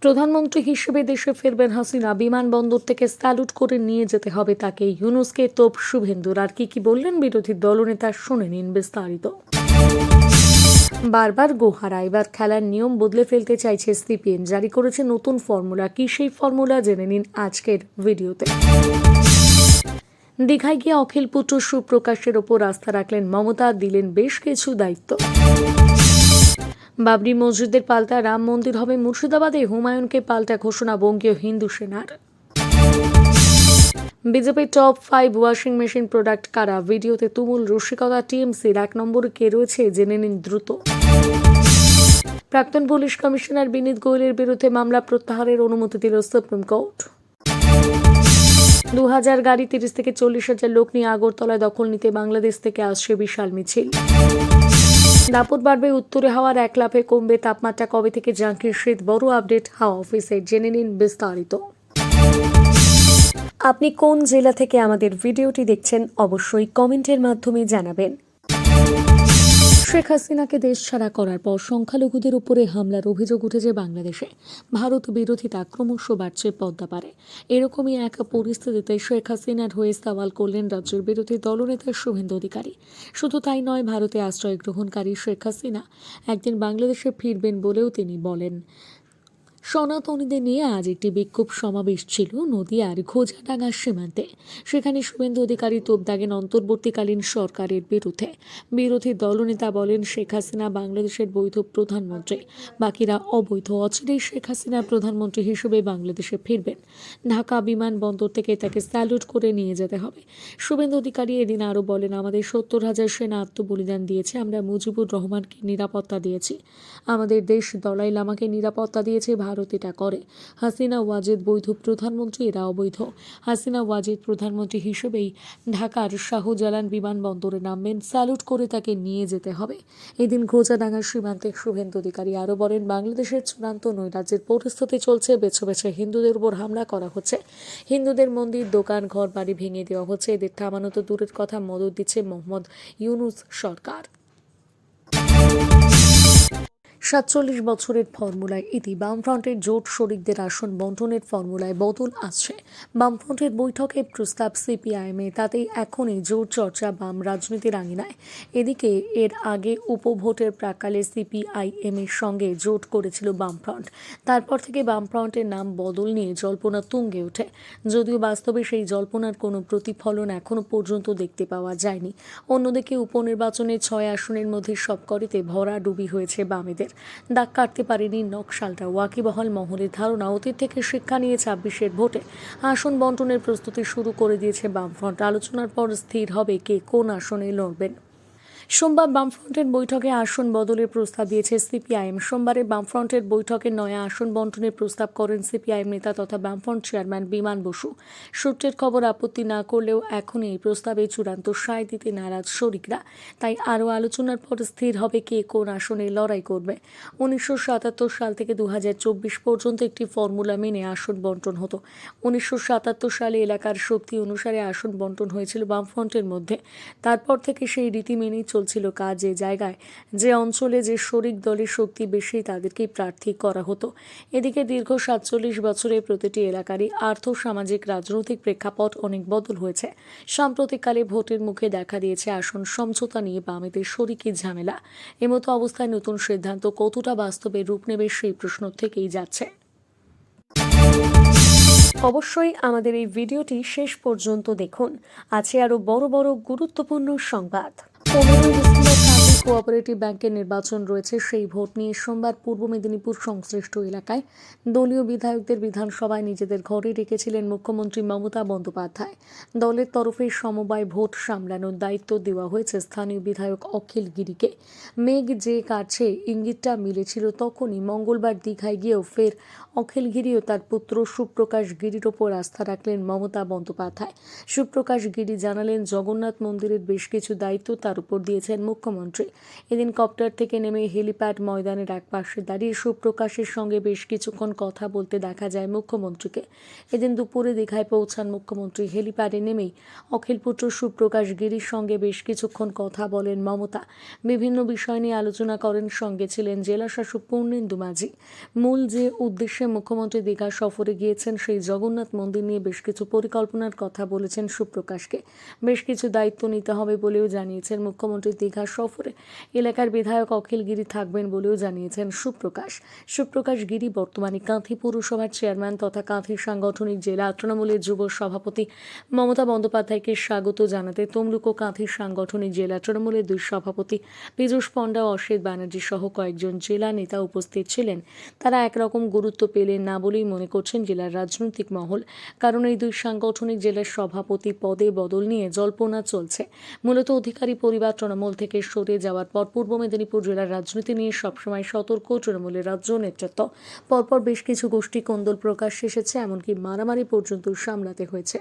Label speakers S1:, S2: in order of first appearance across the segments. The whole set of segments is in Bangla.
S1: প্রধানমন্ত্রী হিসেবে দেশে ফিরবেন হাসিনা। বিমানবন্দর থেকে স্যালুট করে নিয়ে যেতে হবে তাকে। ইউনূসকে তোপ শুভেন্দুর। আর কি বললেন বিরোধী দলনেতা, শুনে নিন বিস্তারিত। বারবার গোহারা, এবার খেলার নিয়ম বদলে ফেলতে চাইছে সিপিএম। জারি করেছে নতুন ফর্মুলা। কি সেই ফর্মুলা, জেনে নিন আজকের ভিডিওতে। দীঘায় গিয়ে অখিল পুত্র সুপ্রকাশের ওপর আস্থা রাখলেন মমতা, দিলেন বেশ কিছু দায়িত্ব। বাবরি মসজিদের পাল্টা রাম মন্দির হবে মুর্শিদাবাদে, হুমায়ুনকে পাল্টা ঘোষণা বঙ্গীয় হিন্দু সেনার। বিজেপির টপ 5 ওয়াশিং মেশিন প্রোডাক্ট কারা, ভিডিওতে তুমুল রসিকতা টিএমসির। 1 নম্বরে কে রয়েছে জেনে নিন দ্রুত। প্রাক্তন পুলিশ কমিশনার বিনীত গোয়েলের বিরুদ্ধে মামলা প্রত্যাহারের অনুমতি দিল সুপ্রিম কোর্ট। 2000 গাড়ি 30 থেকে 40,000 লোক নিয়ে আগরতলায় দখল নিতে বাংলাদেশ থেকে আসছে বিশাল মিছিল। দাপট বাড়বে উত্তরে, হাওয়ার 1 লাফে কমবে তাপমাত্রা। কবে থেকে জাঙ্কির শীত, বড় আপডেট হাওয়া অফিসে, জেনে নিন বিস্তারিত। আপনি কোন জেলা থেকে আমাদের ভিডিওটি দেখছেন অবশ্যই কমেন্টের মাধ্যমে জানাবেন। শেখ হাসিনাকে দেশ ছাড়া করার পর সংখ্যালঘুদের উপরে হামলার অভিযোগ উঠেছে বাংলাদেশে। ভারত বিরোধিতা ক্রমশ বাড়ছে পদ্মাপারে। এরকমই এক পরিস্থিতিতে শেখ হাসিনার হয়ে সওয়াল করলেন রাজ্যের বিরোধী দলনেতা শুভেন্দু অধিকারী। শুধু তাই নয়, ভারতে আশ্রয় গ্রহণকারী শেখ হাসিনা একদিন বাংলাদেশে ফিরবেন বলেও তিনি বলেন। সনাতনীদের নিয়ে আজ একটি বিক্ষোভ সমাবেশ ছিল নদিয়ার ঘোজাডাঙ্গা সীমান্তে। সেখানে শুভেন্দু অধিকারী তোপ দাগেন অন্তর্বর্তীকালীন সরকারের বিরুদ্ধে। বিরোধী দলনেতা বলেন, শেখ হাসিনা বাংলাদেশের বৈধ প্রধানমন্ত্রী, বাকিরা অবৈধ। অচিরেই শেখ হাসিনা প্রধানমন্ত্রী হিসেবে বাংলাদেশে ফিরবেন। ঢাকা বিমানবন্দর থেকে তাকে স্যালুট করে নিয়ে যেতে হবে। শুভেন্দু অধিকারী এদিন আরও বলেন, আমাদের 70,000 সেনা আত্মবলিদান দিয়েছে, আমরা মুজিবুর রহমানকে নিরাপত্তা দিয়েছি, আমাদের দেশ দলাই লামাকে নিরাপত্তা দিয়েছে। ভারত এটা করে। হাসিনা ওয়াজেদ বৈধ প্রধানমন্ত্রী, এরা অবৈধ। হাসিনা ওয়াজেদ প্রধানমন্ত্রী হিসেবেই ঢাকার শাহজালাল বিমানবন্দরে নামবেন, স্যালুট করে তাকে নিয়ে যেতে হবে। এদিন ঘোজাডাঙ্গা সীমান্তে শুভেন্দু অধিকারী আরও বলেন, বাংলাদেশের চূড়ান্ত নৈরাজ্যের পরিস্থিতি চলছে। বেছে বেছে হিন্দুদের উপর হামলা করা হচ্ছে। হিন্দুদের মন্দির, দোকান, ঘর বাড়ি ভেঙে দেওয়া হচ্ছে। এদের থামানো তো দূরের কথা, মদত দিচ্ছে মোহাম্মদ ইউনূস সরকার। 47 বছরের ফর্মুলায় ইতি। বামফ্রন্টের জোট শরিকদের আসন বন্টনের ফর্মুলায় বদল আসছে। বামফ্রন্টের বৈঠকে প্রস্তাব সিপিআইএমে, তাতেই এখনই জোর চর্চা বাম রাজনীতির আঙিনায়। এদিকে এর আগে উপভোটের প্রাক্কালে সিপিআইএমের সঙ্গে জোট করেছিল বামফ্রন্ট। তারপর থেকে বামফ্রন্টের নাম বদল নিয়ে জল্পনা তুঙ্গে ওঠে। যদিও বাস্তবে সেই জল্পনার কোনো প্রতিফলন এখনও পর্যন্ত দেখতে পাওয়া যায়নি। অন্যদিকে উপনির্বাচনে 6 আসনের মধ্যে সবকটিতে ভরাডুবি হয়েছে বামেদের। দাগ কাটতে পারেনি নকশালটা। ওয়াকিবহাল মহলের ধারণা, অতীত থেকে শিক্ষা নিয়ে 26-এর ভোটে আসন বন্টনের প্রস্তুতি শুরু করে দিয়েছে বামফ্রন্ট। আলোচনার পর স্থির হবে কে কোন আসনে লড়বেন। সোমবার বামফ্রন্টের বৈঠকে আসন বদলের প্রস্তাব দিয়েছে সিপিআইএম। সোমবারে বামফ্রন্টের বৈঠকে নয়া আসন বন্টনের প্রস্তাব করেন সিপিআইএম নেতা তথা বামফ্রন্ট চেয়ারম্যান বিমান বসু। সূত্রের খবর, আপত্তি না করলেও এখন এই প্রস্তাবে চূড়ান্ত সায় দিতে নারাজ শরিকরা। তাই আরও আলোচনার পর স্থির হবে কে কোন আসনে লড়াই করবে। 1977 সাল থেকে 2024 পর্যন্ত একটি ফর্মুলা মেনে আসন বন্টন হতো। 1977 সালে এলাকার শক্তি অনুসারে আসন বন্টন হয়েছিল বামফ্রন্টের মধ্যে। তারপর থেকে সেই রীতি মেনেই চলছিল কাজ। যে জায়গায়, যে অঞ্চলে যে শরিক দলের শক্তি বেশি, তাদেরকেই প্রার্থী করা হতো। এদিকে দীর্ঘ 47 বছরে প্রতিটি এলাকারই আর্থ সামাজিক রাজনৈতিক প্রেক্ষাপট অনেক বদল হয়েছে। সাম্প্রতিককালে ভোটের মুখে দেখা দিয়েছে আসন সমঝোতা নিয়ে বামেদের শরিকি ঝামেলা। এমতো অবস্থায় নতুন সিদ্ধান্ত কতটা বাস্তবে রূপ নেবে সেই প্রশ্ন থেকেই যাচ্ছে। অবশ্যই আমাদের এই ভিডিওটি শেষ পর্যন্ত দেখুন। আছে আরও বড় বড় গুরুত্বপূর্ণ সংবাদ। 15 ডিসেম্বর কান্দি কোঅপারেটিভ ব্যাংকের নির্বাচন রয়েছে। সেই ভোট নিয়ে সোমবার পূর্ব মেদিনীপুর সংশ্লিষ্ট এলাকায় দলীয় বিধায়কদের বিধানসভায় নিজেদের ঘরে রেখেছিলেন মুখ্যমন্ত্রী মমতা বন্দ্যোপাধ্যায়। দলের তরফে সমবায় ভোট সামলানোর দায়িত্ব দেওয়া হয়েছে স্থানীয় বিধায়ক অখিল গিরিকে। মেঘ যে কাটছে ইঙ্গিতটা মিলেছিল তখনই মঙ্গলবার দীঘায় গিয়েও ফের অখিল গিরি ও তার পুত্র সুপ্রকাশ গিরির ওপর আস্থা রাখলেন মমতা বন্দ্যোপাধ্যায়। সুপ্রকাশ গিরি জানালেন, জগন্নাথ মন্দিরের বেশ কিছু দায়িত্ব তার উপর দিয়েছেন মুখ্যমন্ত্রী। এদিন কপ্টার থেকে নেমে হেলিপ্যাড ময়দানের এক পাশে দাঁড়িয়ে সুপ্রকাশের সঙ্গে বেশ কিছুক্ষণ কথা বলতে দেখা যায় মুখ্যমন্ত্রীকে। এদিন দুপুরে দীঘায় পৌঁছান মুখ্যমন্ত্রী। হেলিপ্যাডে নেমেই অখিলপুত্র সুপ্রকাশ গিরির সঙ্গে বেশ কিছুক্ষণ কথা বলেন মমতা। বিভিন্ন বিষয় নিয়ে আলোচনা করেন। সঙ্গে ছিলেন জেলা শাসক পূর্ণেন্দু মাঝি। মূল যে উদ্দেশ্যে মুখ্যমন্ত্রী দীঘা সফরে গিয়েছেন সেই জগন্নাথ মন্দির নিয়ে বেশ কিছু পরিকল্পনার কথা বলেছেন সুপ্রকাশকে। বেশ কিছু দায়িত্ব নিতে হবে বলেও জানিয়েছেন মুখ্যমন্ত্রী। দীঘা সফরে এলাকার বিধায়ক অখিল গিরি থাকবেন বলেও জানিয়েছেন সুপ্রকাশ গিরি বর্তমানে কাঁথি পৌরসভার চেয়ারম্যান তথা কাঁথি সাংগঠনিক জেলা তৃণমূলের যুব সভাপতি মমতা বন্দ্যোপাধ্যায়কে স্বাগত জানাতে তমলুক ও কাঁথি সাংগঠনিক জেলা তৃণমূলের দুই সভাপতি পীযূষ পণ্ডা ও অসিত ব্যানার্জি সহ কয়েকজন জেলা নেতা উপস্থিত ছিলেন। তারা একরকম গুরুত্ব পেলেন না বলেই মনে করছেন জেলার রাজনৈতিক মহল। কারণ এই দুই সাংগঠনিক জেলার সভাপতি পদে বদল নিয়ে জল্পনা চলছে। মূলত অধিকারী পরিবার তৃণমূল থেকে সরে যাওয়ার পর পূর্ব মেদিনীপুর জেলার রাজনীতি নিয়ে সবসময় সতর্ক তৃণমূলের রাজ্য নেতৃত্ব। পরপর বেশ কিছু গোষ্ঠী কোন্দল প্রকাশ্যে এসেছে, এমনকি মারামারি পর্যন্ত সামলাতে হয়েছে।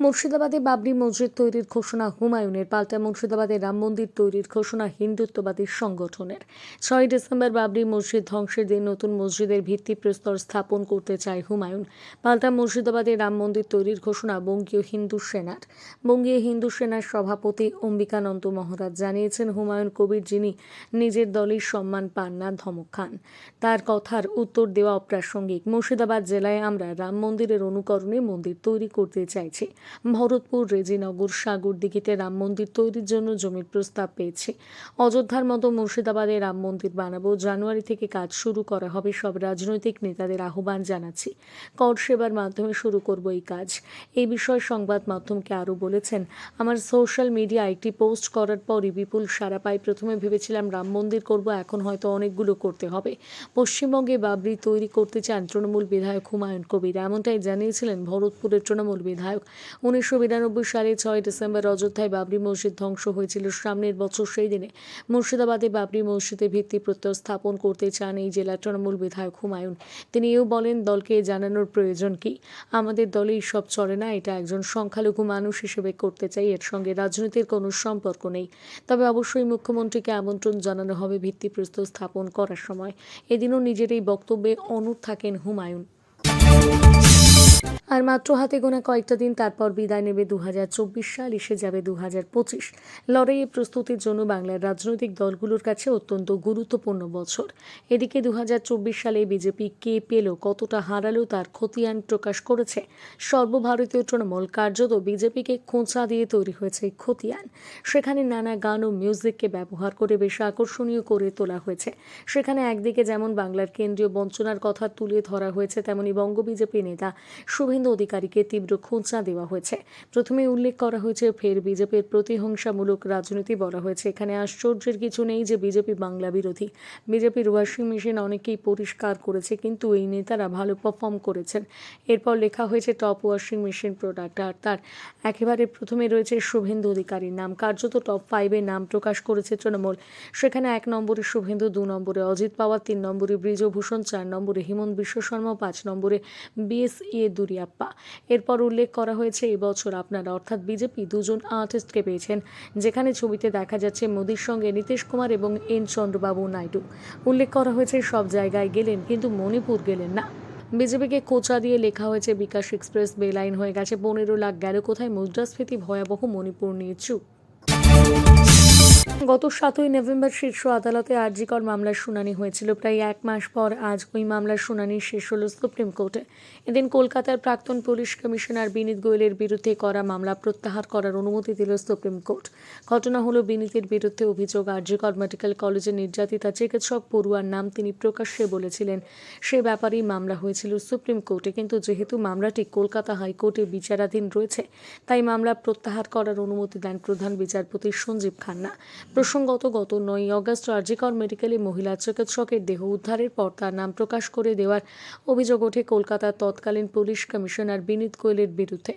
S1: মুর্শিদাবাদে বাবরি মসজিদ তৈরির ঘোষণা হুমায়ুনের, পাল্টা মুর্শিদাবাদে রাম মন্দির তৈরির ঘোষণা হিন্দুত্ববাদী সংগঠনের। 6 ডিসেম্বর বাবরি মসজিদ ধ্বংসের দিন নতুন মসজিদের ভিত্তিপ্রস্তর স্থাপন করতে চায় হুমায়ুন। পাল্টা মুর্শিদাবাদে রাম মন্দির তৈরির ঘোষণা বঙ্গীয় হিন্দু সেনার সভাপতি অম্বিকানন্দ মহারাজ জানিয়েছেন। হুমায়ুন কবির, যিনি নিজের দলের সম্মান পান না, ধমক খান, তার কথার উত্তর দেওয়া অপ্রাসঙ্গিক। মুর্শিদাবাদ জেলায় আমরা রাম মন্দিরের অনুকরণে মন্দির তৈরি করতে চাইছি। ভরতপুর, রেজিনগর, সাগরদিঘিতে রাম মন্দির তৈরির জন্য জমির প্রস্তাব পেয়েছি। অযোধ্যার মতো মুর্শিদাবাদে রাম মন্দির বানাবো। জানুয়ারি থেকে কাজ শুরু করা হবে। সব রাজনৈতিক নেতাদের আহ্বান জানাচ্ছি। কর সেবার মাধ্যমে শুরু করব এই কাজ। এই বিষয়ে সংবাদ মাধ্যমকে আরও বলেছেন, আমার সোশ্যাল মিডিয়া একটি পোস্ট করার পরই বিপুল সাড়া পাই। প্রথমে ভেবেছিলাম রাম মন্দির করব, এখন হয়তো অনেকগুলো করতে হবে। পশ্চিমবঙ্গে বাবরি তৈরি করতে চান তৃণমূল বিধায়ক হুমায়ুন কবির, এমনটাই জানিয়েছিলেন ভরতপুরের তৃণমূল বিধায়ক। 1992 সালে 6 ডিসেম্বর অযোধ্যায় বাবরি মসজিদ ধ্বংস হয়েছিল। সামনের বছর সেই দিনে মুর্শিদাবাদে বাবরি মসজিদে ভিত্তিপ্রস্তর স্থাপন করতে চান এই জেলার তৃণমূল বিধায়ক হুমায়ুন। তিনি এও বলেন, দলকে জানানোর প্রয়োজন কি? আমাদের দলে সব চলে না। এটা একজন সংখ্যালঘু মানুষ হিসেবে করতে চাই। এর সঙ্গে রাজনীতির কোনো সম্পর্ক নেই। তবে অবশ্যই মুখ্যমন্ত্রীকে আমন্ত্রণ জানানো হবে ভিত্তিপ্রস্তর স্থাপন করার সময়। এদিনও নিজের এই বক্তব্যে অনড় থাকেন হুমায়ুন। আর মাত্র হাতে গোনা কয়েকটা দিন, তারপর বিদায় নেবে 2024 সাল, এসে যাবে 2025। লড়াইয়ে প্রস্তুতির জন্য বাংলার রাজনৈতিক দলগুলোর কাছে অত্যন্ত গুরুত্বপূর্ণ বছর। এদিকে 2024 সালে বিজেপি কে পেল, কতটা হারালো, তার খতিয়ান প্রকাশ করেছে সর্বভারতীয় তৃণমূল। কার্যত বিজেপিকে খোঁচা দিয়ে তৈরি হয়েছে খতিয়ান। সেখানে নানা গান ও মিউজিককে ব্যবহার করে বেশ আকর্ষণীয় করে তোলা হয়েছে। সেখানে একদিকে যেমন বাংলার কেন্দ্রীয় বঞ্চনার কথা তুলে ধরা হয়েছে, তেমনি বঙ্গ বিজেপি নেতা শুভেন্দু অধিকারীকে তীব্র খোঁচা দেওয়া হয়েছে। প্রথমে উল্লেখ করা হয়েছে ফের বিজেপির প্রতিহিংসামূলক রাজনীতি। বলা হয়েছে, এখানে আশ্চর্যের কিছু নেই যে বিজেপি বাংলা বিরোধী। বিজেপির ওয়াশিং মেশিন অনেকেই পরিষ্কার করেছে, কিন্তু এই নেতারা ভালো পারফর্ম করেছেন। এরপর লেখা হয়েছে টপ ওয়াশিং মেশিন প্রোডাক্ট, আর তার একেবারে প্রথমে রয়েছে শুভেন্দু অধিকারীর নাম। কার্যত টপ 5-এ নাম প্রকাশ করেছে তৃণমূল। সেখানে 1 নম্বরে শুভেন্দু, 2 নম্বরে অজিত পাওয়ার, 3 নম্বরে ব্রিজভূষণ, 4 নম্বরে হিমন্ত বিশ্ব শর্মা, 5 নম্বরে BS ইয়েদুরিয়াপ্পা। এরপর উল্লেখ করা হয়েছে, এবছর আপনারা অর্থাৎ বিজেপি 2 জন আর্টিস্টকে পেয়েছেন, যেখানে ছবিতে দেখা যাচ্ছে মোদির সঙ্গে নীতিশ কুমার এবং এন চন্দ্রবাবু নাইডু। উল্লেখ করা হয়েছে সব জায়গায় গেলেন, কিন্তু মণিপুর গেলেন না। বিজেপিকে খোঁচা দিয়ে লেখা হয়েছে, বিকাশ এক্সপ্রেস বেলাইন হয়ে গেছে, 15 লাখ গেল কোথায়? মুদ্রাস্ফীতি ভয়াবহ, মণিপুর নিয়ে চুপ। গত 7ই নভেম্বর শীর্ষ আদালতে আরজিকর মামলার শুনানি হয়েছিল। প্রায় 1 মাস পর আজ ওই মামলার শুনানি শেষ হল সুপ্রিম কোর্টে। এদিন কলকাতার প্রাক্তন পুলিশ কমিশনার বিনীত গোয়েলের বিরুদ্ধে করা মামলা প্রত্যাহার করার অনুমতি দিল সুপ্রিম কোর্ট। ঘটনা হলো, বিনীতের বিরুদ্ধে অভিযোগ, আরজিকর মেডিকেল কলেজে নির্যাতিতা চিকিৎসক পড়ুয়ার নাম তিনি প্রকাশ্যে বলেছিলেন। সে ব্যাপারেই মামলা হয়েছিল সুপ্রিম কোর্টে, কিন্তু যেহেতু মামলাটি কলকাতা হাইকোর্টে বিচারাধীন রয়েছে, তাই মামলা প্রত্যাহার করার অনুমতি দেন প্রধান বিচারপতি সঞ্জীব খান্না। প্রসঙ্গত, গত 9ই আগস্ট আরজিকর মেডিকেলে মহিলা চিকিৎসকের দেহ উদ্ধারের পর তার নাম প্রকাশ করে দেওয়ার অভিযোগ ওঠে কলকাতার তৎকালীন পুলিশ কমিশনার বিনীত গোয়েলের বিরুদ্ধে।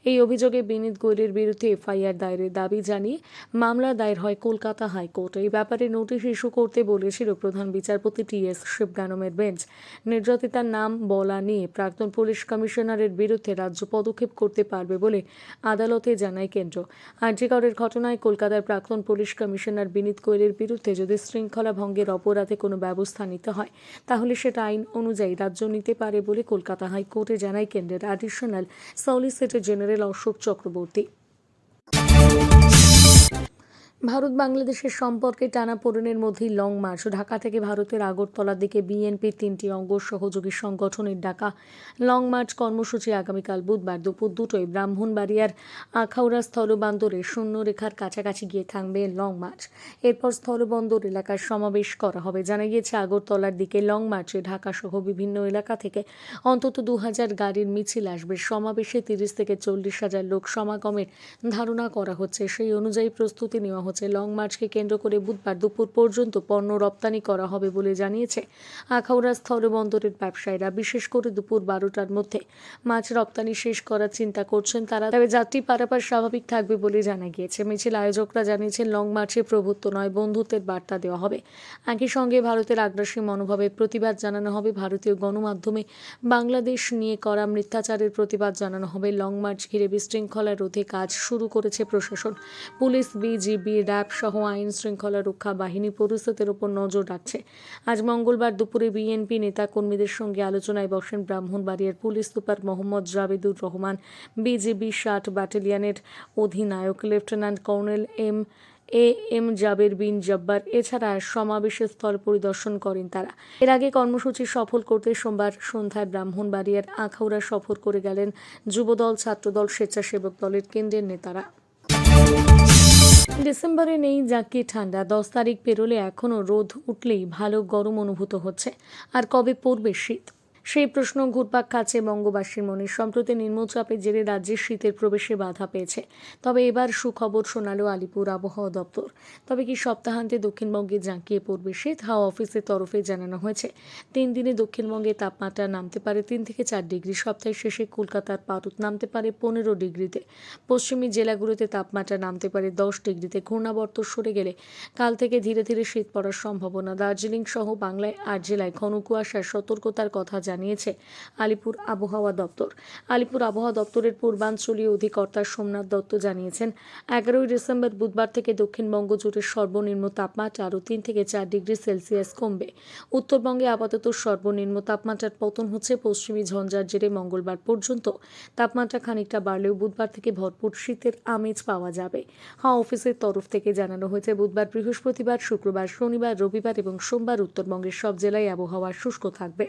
S1: এই অভিযোগে বিনীত গোয়েলের বিরুদ্ধে এফআইআর দায়েরের দাবি জানিয়ে মামলা দায়ের হয় কলকাতা হাইকোর্টে। এই ব্যাপারে নোটিশ ইস্যু করতে বলেছিল প্রধান বিচারপতি TS শিবগানমের বেঞ্চ। নির্যাতিতার নাম বলা নিয়ে প্রাক্তন পুলিশ কমিশনারের বিরুদ্ধে রাজ্য পদক্ষেপ করতে পারবে বলে আদালতে জানায় কেন্দ্র। আরজিকরের ঘটনায় কলকাতার প্রাক্তন পুলিশ কমিশনার বিনীত গোয়েলের বিরুদ্ধে যদি শৃঙ্খলা ভঙ্গের অপরাধে কোনো ব্যবস্থা নিতে হয় তাহলে সেটা আইন অনুযায়ী রাজ্য নিতে পারে বলে কলকাতা হাইকোর্টে জানায় কেন্দ্রের additional solicitor general Ashok Chakraborty. Bharat বাংলাদেশের সম্পর্কে টানাপোড়েনের মধ্যেই লং মার্চ। ঢাকা থেকে ভারতের আগরতলার দিকে বিএনপির 3টি অঙ্গ সহযোগী সংগঠনের ডাকা লং মার্চ কর্মসূচি আগামীকাল বুধবার দুপুর 2টোয় ব্রাহ্মণবাড়িয়ার আখাউড়া স্থলবন্দরে শূন্যরেখার কাছাকাছি গিয়ে থামবে লং মার্চ। এরপর স্থলবন্দর এলাকায় সমাবেশ করা হবে। জানা গিয়েছে, আগরতলার দিকে লং মার্চে ঢাকা সহ বিভিন্ন এলাকা থেকে অন্তত 2000 গাড়ির মিছিল আসবে। সমাবেশে 30 থেকে 40,000 লোক সমাগমের ধারণা করা হচ্ছে। সেই অনুযায়ী প্রস্তুতি নেওয়া হচ্ছে। লং মার্চকে কেন্দ্র করে বুধবার দুপুর পর্যন্ত পণ্য রপ্তানি করা হবে বলে জানিয়েছে আখাউড়া স্থলবন্দরের ব্যবসায়ীরা। বিশেষ করে দুপুর 12টার মধ্যে মাছ রপ্তানি শেষ করার চিন্তা করছেন তারা, তবে যাত্রী পারাপার স্বাভাবিক থাকবে বলে জানা গিয়েছে। মিছিল আয়োজকরা জানিয়েছেন, লং মার্চে প্রভুত্ব নয়, বন্ধুত্বের বার্তা দেওয়া হবে। একই সঙ্গে ভারতের আগ্রাসী মনোভাবের প্রতিবাদ জানানো হবে। ভারতীয় গণমাধ্যমে বাংলাদেশ নিয়ে করা মিথ্যাচারের প্রতিবাদ জানানো হবে। লং মার্চ ঘিরে বিশৃঙ্খলা রোধে কাজ শুরু করেছে প্রশাসন। পুলিশ, বিজিবি, র্যাব সহ আইন শৃঙ্খলা রক্ষা বাহিনী পরিস্থিতির উপর নজর রাখছে। আজ মঙ্গলবার দুপুরে বিএনপি নেতা কর্মীদের সঙ্গে আলোচনায় বসেন ব্রাহ্মণবাড়িয়ার police super Mohammad Jabedur Rahman, BGB 60 ব্যাটালিয়নের অধিনায়ক লেফটেন্যান্ট কর্নেল এম জাবের বিন জব্বার। এছাড়া সমাবেশের স্থল পরিদর্শন করেন তারা। এর আগে কর্মসূচি সফল করতে সোমবার সন্ধ্যায় ব্রাহ্মণবাড়িয়ার আখাউড়া সফর করে গেলেন যুবদল, ছাত্রদল, স্বেচ্ছাসেবক দলের কেন্দ্রের নেতারা। ডিসেম্বরে নেই জাঁকিয়ে ঠান্ডা। 10 তারিখ পেরোলে এখনও রোদ উঠলেই ভালো গরম অনুভূত হচ্ছে। আর কবে পড়বে শীত, সেই প্রশ্ন ঘুরপাক খাচ্ছে বঙ্গবাসীর মনে। সম্প্রতি নিম্নচাপের জেরে রাজ্যের শীতের প্রবেশে বাধা পেয়েছে। তবে এবার সুখবর শোনালো আলিপুর আবহাওয়া দপ্তর। তবে কি সপ্তাহান্তে দক্ষিণবঙ্গে জাঁকিয়ে পড়বে শীত? হাওয়া অফিসের তরফে জানানো হয়েছে, 3 দিনে দক্ষিণবঙ্গে তাপমাত্রা নামতে পারে 3 থেকে 4 ডিগ্রি। সপ্তাহের শেষে কলকাতার পারদ নামতে পারে 15 ডিগ্রিতে। পশ্চিমী জেলাগুলোতে তাপমাত্রা নামতে পারে 10 ডিগ্রিতে। ঘূর্ণাবর্ত সরে গেলে কাল থেকে ধীরে ধীরে শীত পড়ার সম্ভাবনা। দার্জিলিং সহ বাংলায় 8 জেলায় ঘন কুয়াশার সতর্কতার কথা জানিয়েছে আলিপুর আবহাওয়া দপ্তর। আলিপুর আবহাওয়া দপ্তরের পূর্বাঞ্চলীয় অধিকর্তা সোমনাথ দত্ত জানিয়েছেন, 11 ডিসেম্বর বুধবার থেকে দক্ষিণবঙ্গ জুড়ে সর্বনিম্ন তাপমাত্রা আরও 3 থেকে 4 ডিগ্রি সেলসিয়াস কমবে। উত্তরবঙ্গে আপাতত সর্বনিম্ন তাপমাত্রার পতন হচ্ছে। পশ্চিমী ঝঞ্ঝার জেরে মঙ্গলবার পর্যন্ত তাপমাত্রা খানিকটা বাড়লেও বুধবার থেকে ভরপুর শীতের আমেজ পাওয়া যাবে। হাওয়া অফিসের তরফ থেকে জানানো হয়েছে, বুধবার, বৃহস্পতিবার, শুক্রবার, শনিবার, রবিবার এবং সোমবার উত্তরবঙ্গের সব জেলায় আবহাওয়া শুষ্ক থাকবে।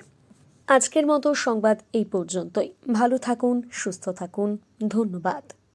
S1: আজকের মতো সংবাদ এই পর্যন্তই। ভালো থাকুন, সুস্থ থাকুন। ধন্যবাদ।